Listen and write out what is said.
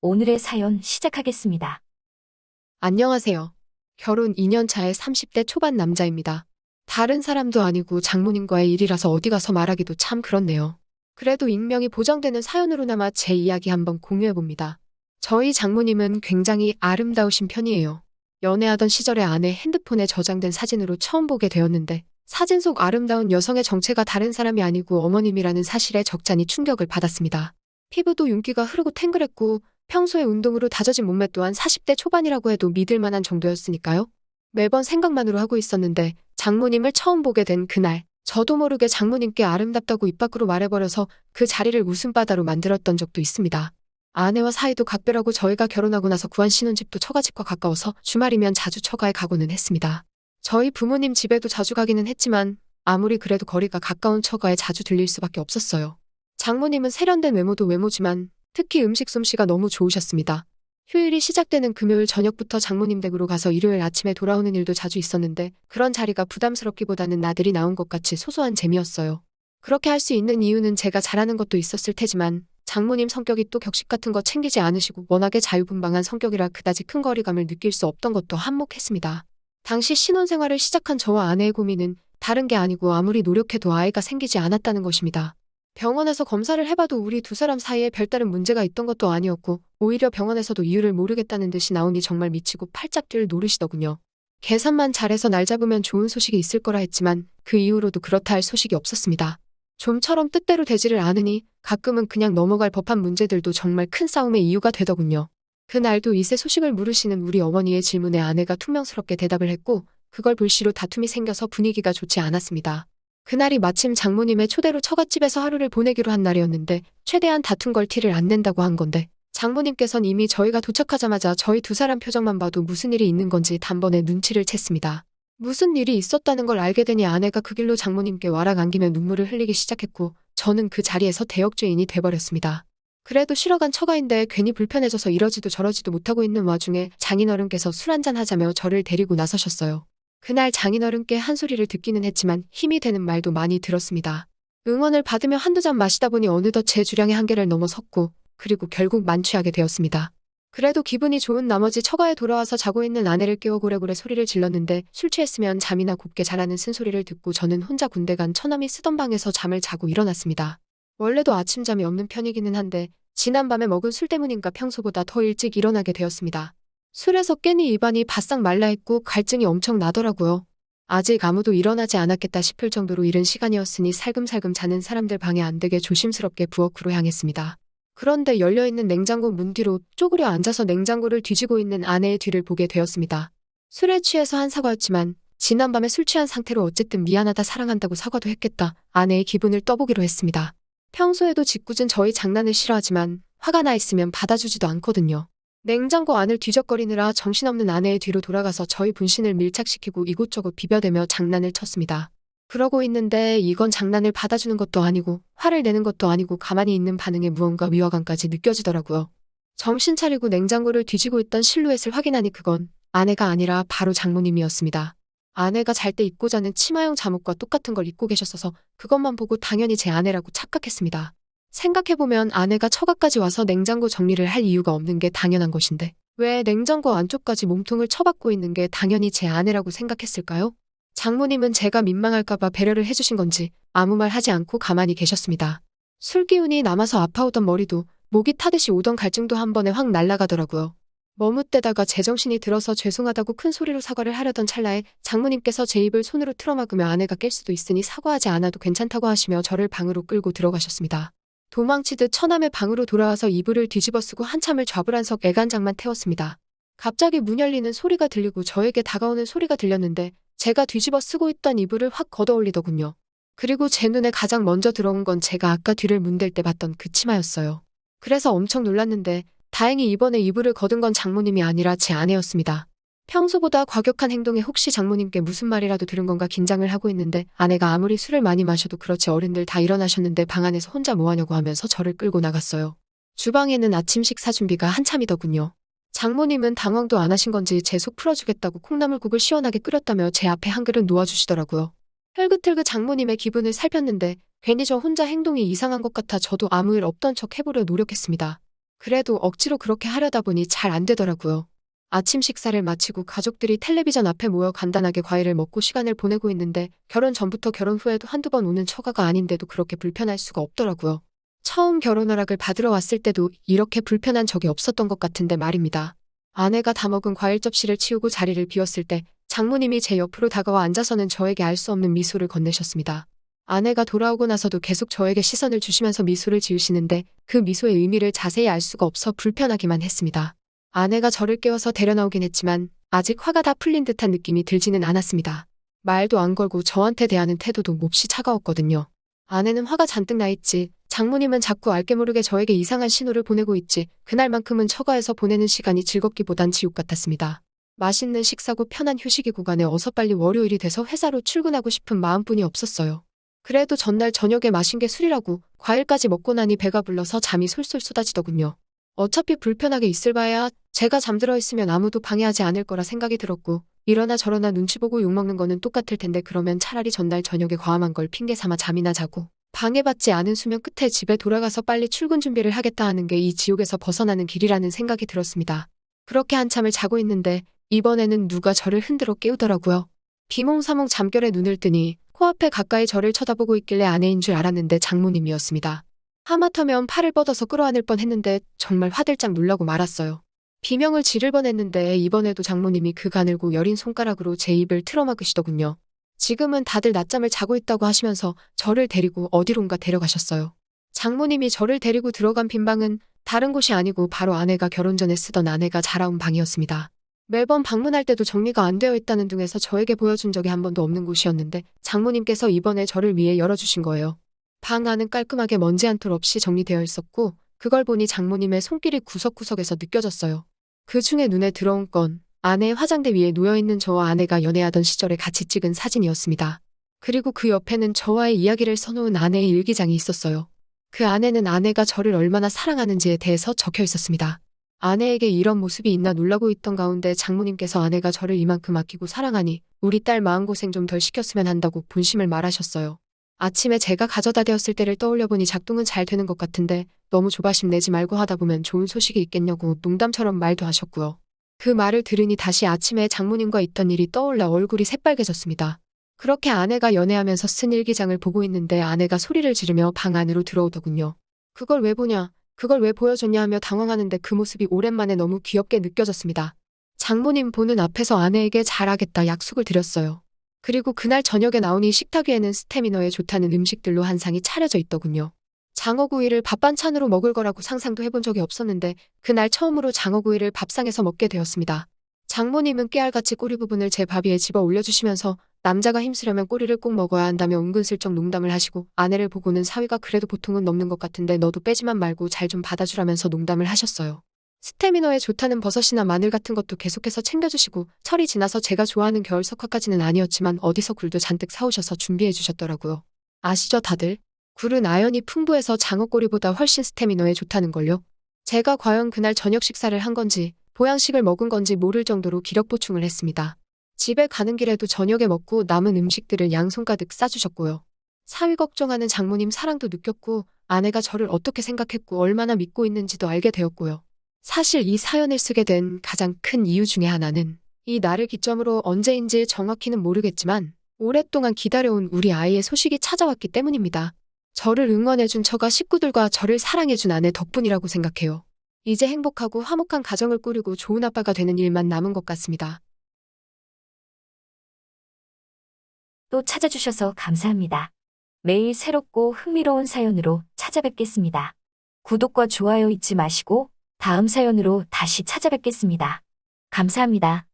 오늘의 사연 시작하겠습니다. 안녕하세요. 결혼 2년 차의 30대 초반 남자입니다. 다른 사람도 아니고 장모님과의 일이라서 어디 가서 말하기도 참 그렇네요. 그래도 익명이 보장되는 사연으로나마 제 이야기 한번 공유해봅니다. 저희 장모님은 굉장히 아름다우신 편이에요. 연애하던 시절에 아내 핸드폰에 저장된 사진으로 처음 보게 되었는데 사진 속 아름다운 여성의 정체가 다른 사람이 아니고 어머님이라는 사실에 적잖이 충격을 받았습니다. 피부도 윤기가 흐르고 탱글했고 평소에 운동으로 다져진 몸매 또한 40대 초반이라고 해도 믿을 만한 정도였으니까요. 매번 생각만으로 하고 있었는데 장모님을 처음 보게 된 그날, 저도 모르게 장모님께 아름답다고 입 밖으로 말해버려서 그 자리를 웃음바다로 만들었던 적도 있습니다. 아내와 사이도 각별하고 저희가 결혼하고 나서 구한 신혼집도 처가집과 가까워서 주말이면 자주 처가에 가고는 했습니다. 저희 부모님 집에도 자주 가기는 했지만 아무리 그래도 거리가 가까운 처가에 자주 들릴 수밖에 없었어요. 장모님은 세련된 외모도 외모지만 특히 음식 솜씨가 너무 좋으셨습니다. 휴일이 시작되는 금요일 저녁부터 장모님 댁으로 가서 일요일 아침에 돌아오는 일도 자주 있었는데 그런 자리가 부담스럽기보다는 나들이 나온 것 같이 소소한 재미였어요. 그렇게 할 수 있는 이유는 제가 잘하는 것도 있었을 테지만 장모님 성격이 또 격식 같은 거 챙기지 않으시고 워낙에 자유분방한 성격이라 그다지 큰 거리감을 느낄 수 없던 것도 한몫했습니다. 당시 신혼생활을 시작한 저와 아내의 고민은 다른 게 아니고 아무리 노력해도 아이가 생기지 않았다는 것입니다. 병원에서 검사를 해봐도 우리 두 사람 사이에 별다른 문제가 있던 것도 아니었고 오히려 병원에서도 이유를 모르겠다는 듯이 나오니 정말 미치고 팔짝 뛸 노릇이더군요. 계산만 잘해서 날 잡으면 좋은 소식이 있을 거라 했지만 그 이후로도 그렇다 할 소식이 없었습니다. 좀처럼 뜻대로 되지를 않으니 가끔은 그냥 넘어갈 법한 문제들도 정말 큰 싸움의 이유가 되더군요. 그날도 이세 소식을 물으시는 우리 어머니의 질문에 아내가 퉁명스럽게 대답을 했고 그걸 불씨로 다툼이 생겨서 분위기가 좋지 않았습니다. 그날이 마침 장모님의 초대로 처갓집에서 하루를 보내기로 한 날이었는데 최대한 다툰 걸 티를 안 낸다고 한 건데 장모님께선 이미 저희가 도착하자마자 저희 두 사람 표정만 봐도 무슨 일이 있는 건지 단번에 눈치를 챘습니다. 무슨 일이 있었다는 걸 알게 되니 아내가 그 길로 장모님께 와락 안기며 눈물을 흘리기 시작했고 저는 그 자리에서 대역죄인이 돼버렸습니다. 그래도 쉬러 간 처가인데 괜히 불편해져서 이러지도 저러지도 못하고 있는 와중에 장인어른께서 술 한잔 하자며 저를 데리고 나서셨어요. 그날 장인어른께 한 소리를 듣기는 했지만 힘이 되는 말도 많이 들었습니다. 응원을 받으며 한두 잔 마시다 보니 어느덧 제 주량의 한계를 넘어섰고 그리고 결국 만취하게 되었습니다. 그래도 기분이 좋은 나머지 처가에 돌아와서 자고 있는 아내를 깨워 고래고래 소리를 질렀는데 술 취했으면 잠이나 곱게 자라는 쓴소리를 듣고 저는 혼자 군대 간 처남이 쓰던 방에서 잠을 자고 일어났습니다. 원래도 아침잠이 없는 편이기는 한데 지난밤에 먹은 술 때문인가 평소보다 더 일찍 일어나게 되었습니다. 술에서 깨니 입안이 바싹 말라있고 갈증이 엄청 나더라고요. 아직 아무도 일어나지 않았겠다 싶을 정도로 이른 시간이었으니 살금살금 자는 사람들 방해 안 되게 조심스럽게 부엌으로 향했습니다. 그런데 열려있는 냉장고 문 뒤로 쪼그려 앉아서 냉장고를 뒤지고 있는 아내의 뒤를 보게 되었습니다. 술에 취해서 한 사과였지만 지난밤에 술 취한 상태로 어쨌든 미안하다 사랑한다고 사과도 했겠다. 아내의 기분을 떠보기로 했습니다. 평소에도 짓궂은 저희 장난을 싫어하지만 화가 나 있으면 받아주지도 않거든요. 냉장고 안을 뒤적거리느라 정신없는 아내의 뒤로 돌아가서 저희 분신을 밀착시키고 이곳저곳 비벼대며 장난을 쳤습니다. 그러고 있는데 이건 장난을 받아주는 것도 아니고 화를 내는 것도 아니고 가만히 있는 반응에 무언가 위화감까지 느껴지더라고요. 정신 차리고 냉장고를 뒤지고 있던 실루엣을 확인하니 그건 아내가 아니라 바로 장모님이었습니다. 아내가 잘 때 입고 자는 치마형 잠옷과 똑같은 걸 입고 계셨어서 그것만 보고 당연히 제 아내라고 착각했습니다. 생각해보면 아내가 처가까지 와서 냉장고 정리를 할 이유가 없는 게 당연한 것인데 왜 냉장고 안쪽까지 몸통을 쳐박고 있는 게 당연히 제 아내라고 생각했을까요? 장모님은 제가 민망할까봐 배려를 해주신 건지 아무 말 하지 않고 가만히 계셨습니다. 술 기운이 남아서 아파오던 머리도 목이 타듯이 오던 갈증도 한 번에 확 날아가더라고요. 머뭇대다가 제정신이 들어서 죄송하다고 큰 소리로 사과를 하려던 찰나에 장모님께서 제 입을 손으로 틀어막으며 아내가 깰 수도 있으니 사과하지 않아도 괜찮다고 하시며 저를 방으로 끌고 들어가셨습니다. 도망치듯 처남의 방으로 돌아와서 이불을 뒤집어쓰고 한참을 좌불안석 애간장만 태웠습니다. 갑자기 문 열리는 소리가 들리고 저에게 다가오는 소리가 들렸는데 제가 뒤집어 쓰고 있던 이불을 확 걷어올리더군요. 그리고 제 눈에 가장 먼저 들어온 건 제가 아까 뒤를 문댈 때 봤던 그 치마였어요. 그래서 엄청 놀랐는데 다행히 이번에 이불을 걷은 건 장모님이 아니라 제 아내였습니다. 평소보다 과격한 행동에 혹시 장모님께 무슨 말이라도 들은 건가 긴장을 하고 있는데 아내가 아무리 술을 많이 마셔도 그렇지 어른들 다 일어나셨는데 방 안에서 혼자 뭐하냐고 하면서 저를 끌고 나갔어요. 주방에는 아침 식사 준비가 한참이더군요. 장모님은 당황도 안 하신 건지 제 속 풀어주겠다고 콩나물국을 시원하게 끓였다며 제 앞에 한 그릇 놓아주시더라고요. 혈긋혈긋 장모님의 기분을 살폈는데 괜히 저 혼자 행동이 이상한 것 같아 저도 아무 일 없던 척 해보려 노력했습니다. 그래도 억지로 그렇게 하려다 보니 잘 안 되더라고요. 아침 식사를 마치고 가족들이 텔레비전 앞에 모여 간단하게 과일을 먹고 시간을 보내고 있는데 결혼 전부터 결혼 후에도 한두 번 오는 처가가 아닌데도 그렇게 불편할 수가 없더라고요. 처음 결혼 허락을 받으러 왔을 때도 이렇게 불편한 적이 없었던 것 같은데 말입니다. 아내가 다 먹은 과일 접시를 치우고 자리를 비웠을 때 장모님이 제 옆으로 다가와 앉아서는 저에게 알 수 없는 미소를 건네셨습니다. 아내가 돌아오고 나서도 계속 저에게 시선을 주시면서 미소를 지으시는데 그 미소의 의미를 자세히 알 수가 없어 불편하기만 했습니다. 아내가 저를 깨워서 데려나오긴 했지만 아직 화가 다 풀린 듯한 느낌이 들지는 않았습니다. 말도 안 걸고 저한테 대하는 태도도 몹시 차가웠거든요. 아내는 화가 잔뜩 나 있지, 장모님은 자꾸 알게 모르게 저에게 이상한 신호를 보내고 있지, 그날만큼은 처가에서 보내는 시간이 즐겁기보단 지옥 같았습니다. 맛있는 식사고 편한 휴식이 구간에 어서 빨리 월요일이 돼서 회사로 출근하고 싶은 마음뿐이 없었어요. 그래도 전날 저녁에 마신 게 술이라고 과일까지 먹고 나니 배가 불러서 잠이 솔솔 쏟아지더군요. 어차피 불편하게 있을 바에야 제가 잠들어 있으면 아무도 방해하지 않을 거라 생각이 들었고 이러나 저러나 눈치 보고 욕먹는 거는 똑같을 텐데 그러면 차라리 전날 저녁에 과음한 걸 핑계 삼아 잠이나 자고 방해받지 않은 수면 끝에 집에 돌아가서 빨리 출근 준비를 하겠다 하는 게 이 지옥에서 벗어나는 길이라는 생각이 들었습니다. 그렇게 한참을 자고 있는데 이번에는 누가 저를 흔들어 깨우더라고요. 비몽사몽 잠결에 눈을 뜨니 코앞에 가까이 저를 쳐다보고 있길래 아내인 줄 알았는데 장모님이었습니다. 하마터면 팔을 뻗어서 끌어안을 뻔했는데 정말 화들짝 놀라고 말았어요. 비명을 지를 뻔했는데 이번에도 장모님이 그 가늘고 여린 손가락으로 제 입을 틀어막으시더군요. 지금은 다들 낮잠을 자고 있다고 하시면서 저를 데리고 어디론가 데려가셨어요. 장모님이 저를 데리고 들어간 빈방은 다른 곳이 아니고 바로 아내가 결혼 전에 쓰던 아내가 자라온 방이었습니다. 매번 방문할 때도 정리가 안 되어 있다는 등에서 저에게 보여준 적이 한 번도 없는 곳이었는데 장모님께서 이번에 저를 위해 열어주신 거예요. 방 안은 깔끔하게 먼지 한 톨 없이 정리되어 있었고 그걸 보니 장모님의 손길이 구석구석에서 느껴졌어요. 그 중에 눈에 들어온 건 아내의 화장대 위에 놓여있는 저와 아내가 연애하던 시절에 같이 찍은 사진이었습니다. 그리고 그 옆에는 저와의 이야기를 써놓은 아내의 일기장이 있었어요. 그 안에는 아내가 저를 얼마나 사랑하는지에 대해서 적혀 있었습니다. 아내에게 이런 모습이 있나 놀라고 있던 가운데 장모님께서 아내가 저를 이만큼 아끼고 사랑하니 우리 딸 마음고생 좀 덜 시켰으면 한다고 본심을 말하셨어요. 아침에 제가 가져다 대었을 때를 떠올려보니 작동은 잘 되는 것 같은데 너무 조바심 내지 말고 하다 보면 좋은 소식이 있겠냐고 농담처럼 말도 하셨고요. 그 말을 들으니 다시 아침에 장모님과 있던 일이 떠올라 얼굴이 새빨개졌습니다. 그렇게 아내가 연애하면서 쓴 일기장을 보고 있는데 아내가 소리를 지르며 방 안으로 들어오더군요. 그걸 왜 보냐, 그걸 왜 보여줬냐 하며 당황하는데 그 모습이 오랜만에 너무 귀엽게 느껴졌습니다. 장모님 보는 앞에서 아내에게 잘하겠다 약속을 드렸어요. 그리고 그날 저녁에 나오니 식탁 위에는 스태미너에 좋다는 음식들로 한 상이 차려져 있더군요. 장어구이를 밥반찬으로 먹을 거라고 상상도 해본 적이 없었는데 그날 처음으로 장어구이를 밥상에서 먹게 되었습니다. 장모님은 깨알같이 꼬리 부분을 제 밥 위에 집어 올려주시면서 남자가 힘쓰려면 꼬리를 꼭 먹어야 한다며 은근슬쩍 농담을 하시고 아내를 보고는 사위가 그래도 보통은 넘는 것 같은데 너도 빼지만 말고 잘 좀 받아주라면서 농담을 하셨어요. 스태미너에 좋다는 버섯이나 마늘 같은 것도 계속해서 챙겨주시고 철이 지나서 제가 좋아하는 겨울 석화까지는 아니었지만 어디서 굴도 잔뜩 사오셔서 준비해 주셨더라고요. 아시죠 다들? 굴은 아연이 풍부해서 장어꼬리보다 훨씬 스태미너에 좋다는걸요. 제가 과연 그날 저녁 식사를 한 건지 보양식을 먹은 건지 모를 정도로 기력 보충을 했습니다. 집에 가는 길에도 저녁에 먹고 남은 음식들을 양손 가득 싸주셨고요. 사위 걱정하는 장모님 사랑도 느꼈고 아내가 저를 어떻게 생각했고 얼마나 믿고 있는지도 알게 되었고요. 사실 이 사연을 쓰게 된 가장 큰 이유 중에 하나는 이 날을 기점으로 언제인지 정확히는 모르겠지만 오랫동안 기다려온 우리 아이의 소식이 찾아왔기 때문입니다. 저를 응원해준 처가 식구들과 저를 사랑해준 아내 덕분이라고 생각해요. 이제 행복하고 화목한 가정을 꾸리고 좋은 아빠가 되는 일만 남은 것 같습니다. 또 찾아주셔서 감사합니다. 매일 새롭고 흥미로운 사연으로 찾아뵙겠습니다. 구독과 좋아요 잊지 마시고 다음 사연으로 다시 찾아뵙겠습니다. 감사합니다.